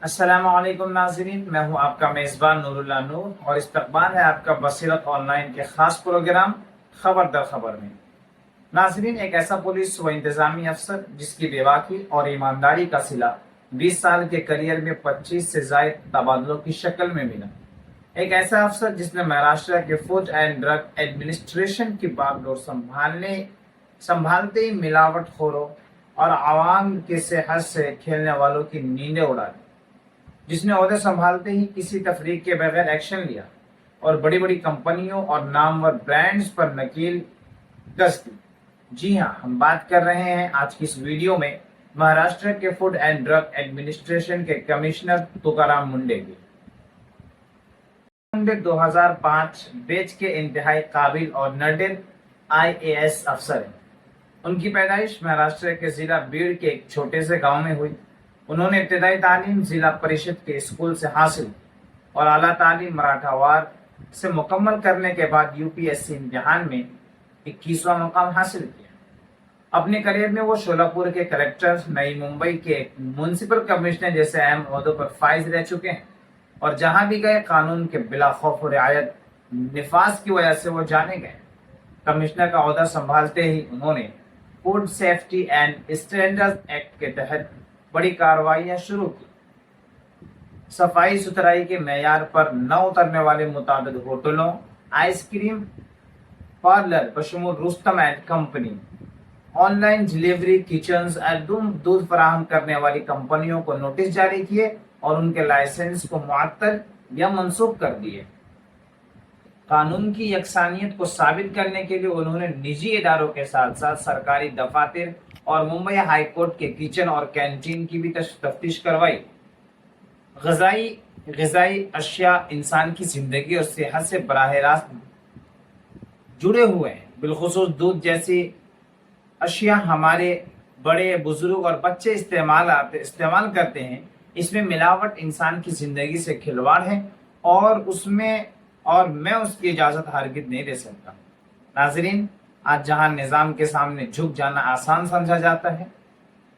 अस्सलाम वालेकुम नाज़रीन, मैं हूं आपका मेज़बान नूरुल्लाह नूर और इस्तकबाल है आपका बसीरत ऑनलाइन के खास प्रोग्राम खबर दर खबर में। नाज़रीन, एक ऐसा पुलिस व इंतजामी अफसर जिसकी बेबाकी और ईमानदारी का सिला 20 साल के करियर में 25 से जायद तबादलों की शक्ल में मिला। एक ऐसा अफसर जिसने महाराष्ट्र के फूड एंड ड्रग एडमिनिस्ट्रेशन की बागडोर संभालते ही मिलावट खोरों और आवाम की सेहत से खेलने वालों की नींदें उड़ा दी, जिसने ओहदे संभालते ही किसी तफरीक के बगैर एक्शन लिया और बड़ी बड़ी कंपनियों और नामवर ब्रांड्स पर नकील कस दी। जी हाँ, हम बात कर रहे हैं आज की इस वीडियो में महाराष्ट्र के फूड एंड ड्रग एडमिनिस्ट्रेशन के कमिश्नर तुकाराम मुंडे की। मुंडे 2005 बैच के इंतहाई काबिल और नडेर IAS अफसर हैं। उनकी पैदाइश महाराष्ट्र के जिला बीड़ के एक छोटे से गांव में हुई। उन्होंने इब्तदाई तालीम जिला परिषद के स्कूल से हासिल और आला तालीम मराठावाड़ से मुकम्मल करने के बाद UPSC इम्तिहान में 21वां मकाम हासिल किया। अपने करियर में वो शोलापुर के कलेक्टर, नई मुंबई के म्युनिसिपल कमिश्नर जैसे अहम ओहदों पर फाइज रह चुके हैं और जहां भी गए कानून के बिला खौफ और रियायत निफाज की वजह से वो जाने गए। कमिश्नर का ओहदा संभालते ही उन्होंने food safety and standard act के तहत बड़ी कार्रवाइयां शुरू की। सफाई सुथराई के मेयार पर न उतरने वाले मुताबिक होटलों, आइसक्रीम पार्लर बशमूल Rustam and company, online delivery kitchens और दूध फराहम करने वाली कंपनियों को नोटिस जारी किए और उनके लाइसेंस को मुअत्तल या मनसूख कर दिए। कानून की यकसानियत को साबित करने के लिए उन्होंने निजी इदारों के साथ साथ सरकारी दफातर और मुंबई हाई कोर्ट के किचन और कैंटीन की भी तफ्तीश करवाई। ग़िज़ाई अशिया इंसान की जिंदगी और सेहत से बराह रास्त जुड़े हुए हैं। बिलखुसूस दूध जैसी अशिया हमारे बड़े बुजुर्ग और बच्चे इस्तेमाल करते हैं। इसमें मिलावट इंसान की जिंदगी से खिलवाड़ है और मैं उसकी इजाजत हरगिज़ नहीं दे सकता। नाजरीन, आज जहां निजाम के सामने झुक जाना आसान समझा जाता है,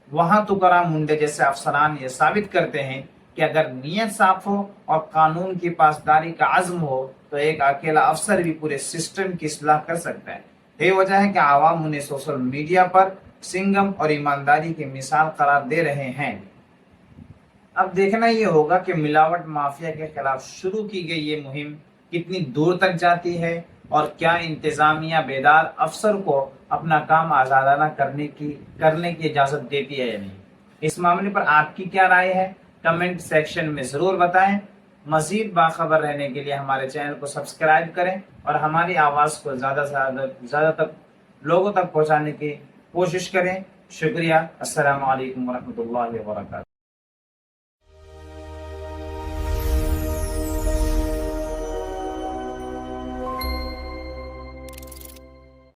वहां तुकाराम मुंडे जैसे अफसरान ये साबित करते हैं कि अगर नीयत साफ हो और कानून की पासदारी का अज़्म हो तो एक अकेला अफसर भी पूरे सिस्टम की इस्लाह कर सकता है। यही वजह है कि आवाम उन्हें सोशल मीडिया पर सिंगम और ईमानदारी की मिसाल करार दे रहे हैं। अब देखना ये होगा कि मिलावट माफिया के खिलाफ शुरू की गई ये मुहिम कितनी दूर तक जाती है और क्या इंतजामिया बेदार अफसर को अपना काम आजादाना करने की इजाजत देती है या नहीं। इस मामले पर आपकी क्या राय है, कमेंट सेक्शन में जरूर बताएं। मजीद बाखबर रहने के लिए हमारे चैनल को सब्सक्राइब करें और हमारी आवाज़ को ज़्यादा से ज़्यादा तक लोगों तक पहुँचाने की कोशिश करें। शुक्रिया। अस्सलाम वालेकुम वरहमतुल्लाहि वबरकातुहू।